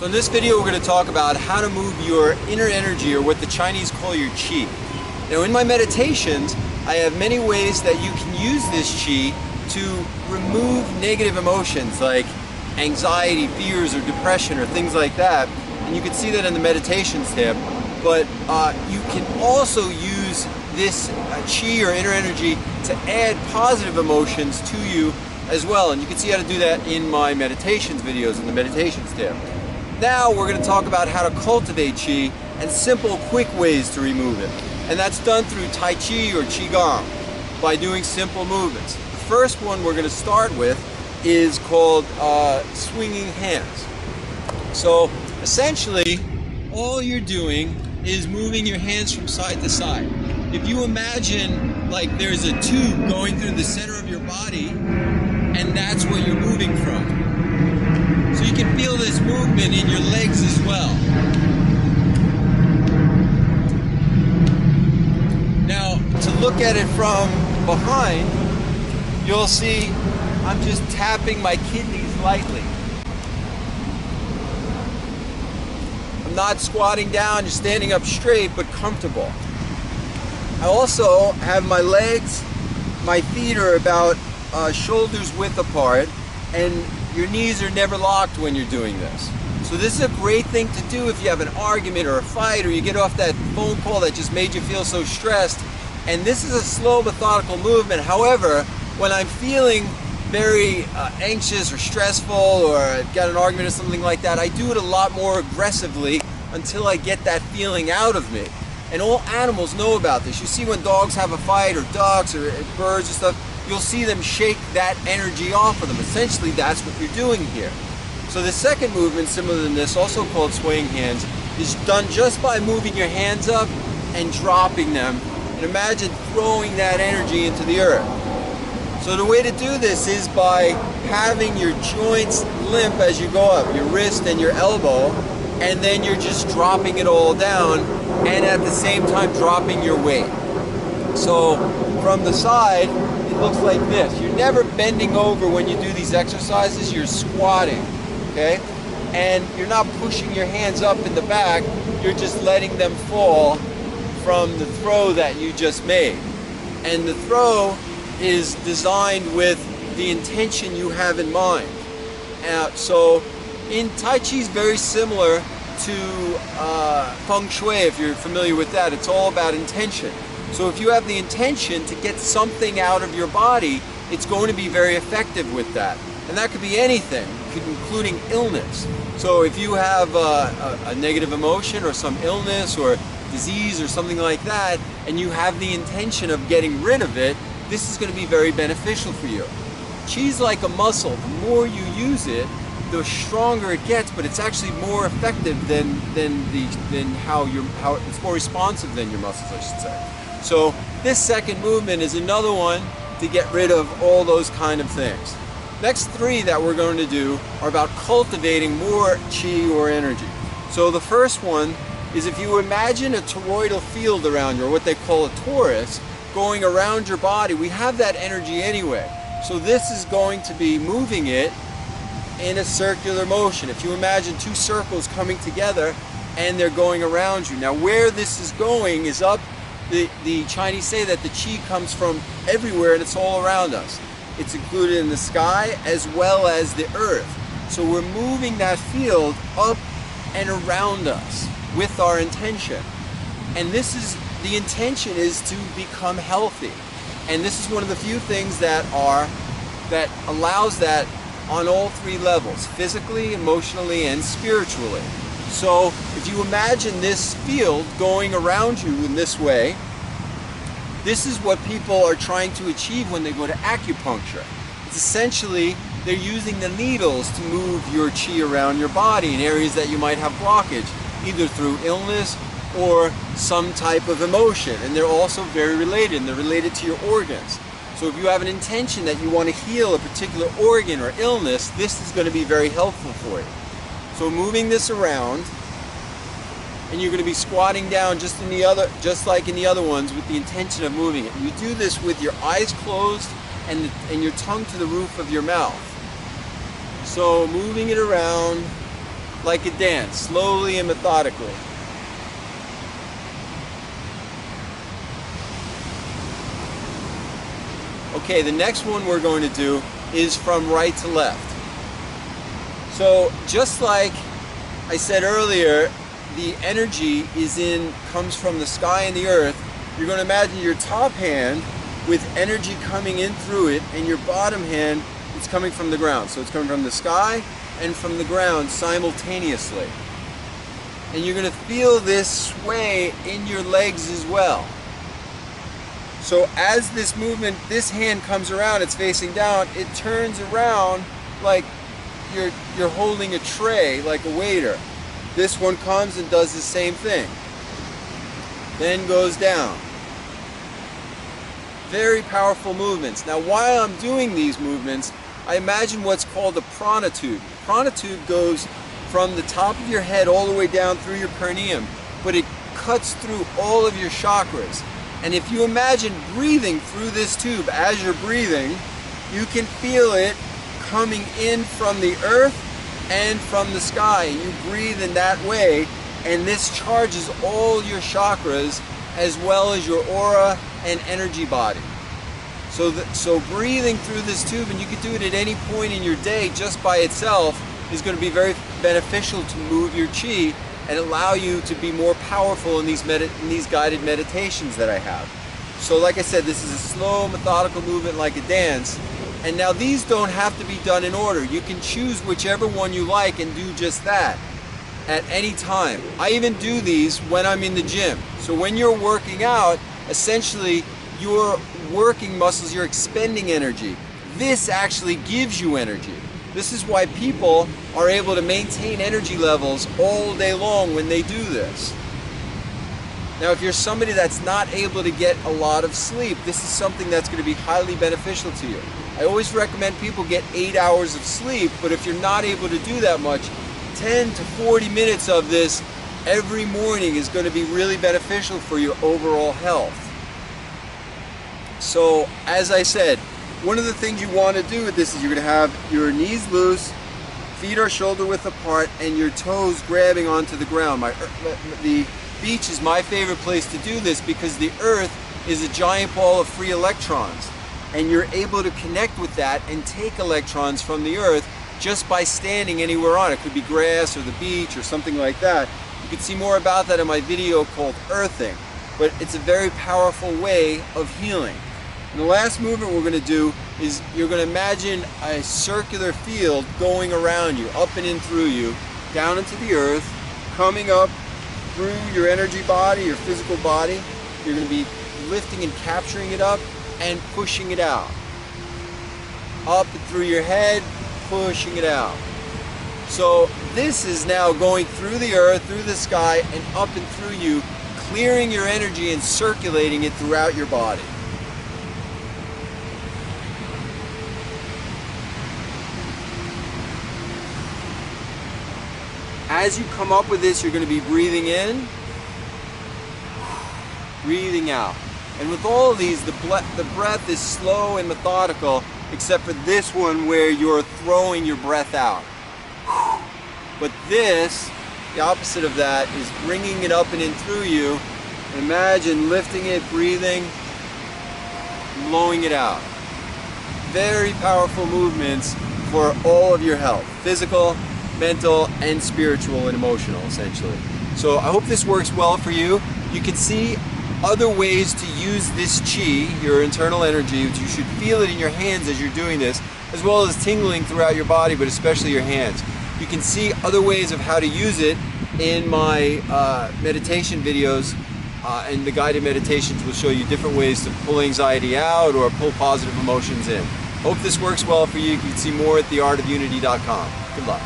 So in this video we're going to talk about how to move your inner energy, or what the Chinese call your qi. Now in my meditations I have many ways that you can use this qi to remove negative emotions like anxiety, fears, or depression, or things like that. And you can see that in the meditations tab. But you can also use this qi or inner energy to add positive emotions to you as well. And you can see how to do that in my meditations videos in the meditations tab. Now we're going to talk about how to cultivate qi and simple, quick ways to remove it. And that's done through Tai Chi or Qi Gong by doing simple movements. The first one we're going to start with is called swinging hands. So essentially all you're doing is moving your hands from side to side. If you imagine like there's a tube going through the center of your body, and that's what you're moving from. So you can feel this movement in your legs as well. Now, to look at it from behind, you'll see I'm just tapping my kidneys lightly. I'm not squatting down, just standing up straight, but comfortable. I also have my legs, my feet are about shoulders width apart, and your knees are never locked when you're doing this. So this is a great thing to do if you have an argument or a fight, or you get off that phone call that just made you feel so stressed. And this is a slow, methodical movement. However, when I'm feeling very anxious or stressful, or I've got an argument or something like that, I do it a lot more aggressively until I get that feeling out of me. And all animals know about this. You see when dogs have a fight, or ducks, or birds or stuff, you'll see them shake that energy off of them. Essentially, that's what you're doing here. So the second movement, similar to this, also called swaying hands, is done just by moving your hands up and dropping them. And imagine throwing that energy into the earth. So the way to do this is by having your joints limp as you go up, your wrist and your elbow, and then you're just dropping it all down, and at the same time dropping your weight. So from the side, it looks like this. You're never bending over when you do these exercises, you're squatting, okay? And you're not pushing your hands up in the back, you're just letting them fall from the throw that you just made. And the throw is designed with the intention you have in mind. So in Tai Chi is very similar to Feng Shui, if you're familiar with that. It's all about intention. So if you have the intention to get something out of your body, it's going to be very effective with that. And that could be anything, including illness. So if you have a negative emotion or some illness or disease or something like that, and you have the intention of getting rid of it, this is going to be very beneficial for you. Qi's like a muscle. The more you use it, the stronger it gets, but it's actually more effective than how it's more responsive than your muscles, I should say. So this second movement is another one to get rid of all those kind of things. Next three that we're going to do are about cultivating more qi or energy. So the first one is, if you imagine a toroidal field around you, or what they call a torus, going around your body, we have that energy anyway. So this is going to be moving it in a circular motion. If you imagine two circles coming together and they're going around you. Now where this is going is up. The Chinese say that the qi comes from everywhere and it's all around us. It's included in the sky as well as the earth. So we're moving that field up and around us with our intention. And this is, the intention is to become healthy. And this is one of the few things that allows that on all three levels: physically, emotionally, and spiritually. So if you imagine this field going around you in this way, this is what people are trying to achieve when they go to acupuncture. It's essentially, they're using the needles to move your qi around your body in areas that you might have blockage, either through illness or some type of emotion. And they're also very related, and they're related to your organs. So if you have an intention that you want to heal a particular organ or illness, this is going to be very helpful for you. So moving this around, and you're going to be squatting down just like in the other ones, with the intention of moving it. You do this with your eyes closed and your tongue to the roof of your mouth. So moving it around, like a dance, slowly and methodically. Okay, the next one we're going to do is from right to left. So just like I said earlier, the energy comes from the sky and the earth. You're going to imagine your top hand with energy coming in through it, and your bottom hand is coming from the ground. So it's coming from the sky and from the ground simultaneously. And you're going to feel this sway in your legs as well. So as this movement, this hand comes around, it's facing down, it turns around like you're holding a tray, like a waiter. This one comes and does the same thing. Then goes down. Very powerful movements. Now while I'm doing these movements, I imagine what's called a prana tube. The prana tube goes from the top of your head all the way down through your perineum, but it cuts through all of your chakras. And if you imagine breathing through this tube as you're breathing, you can feel it coming in from the earth and from the sky. You breathe in that way, and this charges all your chakras as well as your aura and energy body. So breathing through this tube, and you can do it at any point in your day just by itself, is going to be very beneficial to move your chi and allow you to be more powerful in these guided meditations that I have. So like I said, this is a slow, methodical movement like a dance. And now these don't have to be done in order. You can choose whichever one you like and do just that at any time. I even do these when I'm in the gym. So when you're working out, essentially you're working muscles, you're expending energy. This actually gives you energy. This is why people are able to maintain energy levels all day long when they do this. Now, if you're somebody that's not able to get a lot of sleep, this is something that's going to be highly beneficial to you. I always recommend people get 8 hours of sleep, but if you're not able to do that much, 10 to 40 minutes of this every morning is going to be really beneficial for your overall health. So, as I said, one of the things you want to do with this is you're going to have your knees loose, feet are shoulder width apart, and your toes grabbing onto the ground. The beach is my favorite place to do this because the earth is a giant ball of free electrons, and you're able to connect with that and take electrons from the earth just by standing anywhere on it. It could be grass or the beach or something like that. You can see more about that in my video called Earthing, but it's a very powerful way of healing. And the last movement we're going to do is you're going to imagine a circular field going around you, up and in through you, down into the earth, coming up through your energy body, your physical body. You're going to be lifting and capturing it up and pushing it out. Up and through your head, pushing it out. So this is now going through the earth, through the sky, and up and through you, clearing your energy and circulating it throughout your body. As you come up with this, you're going to be breathing in, breathing out. And with all of these, the breath is slow and methodical, except for this one where you're throwing your breath out. But this, the opposite of that, is bringing it up and in through you. And imagine lifting it, breathing, blowing it out. Very powerful movements for all of your health, physical, mental, and spiritual and emotional, essentially. So I hope this works well for you. You can see other ways to use this chi, your internal energy, which you should feel it in your hands as you're doing this, as well as tingling throughout your body, but especially your hands. You can see other ways of how to use it in my meditation videos, and the guided meditations will show you different ways to pull anxiety out or pull positive emotions in. Hope this works well for you. You can see more at theartofunity.com. Good luck.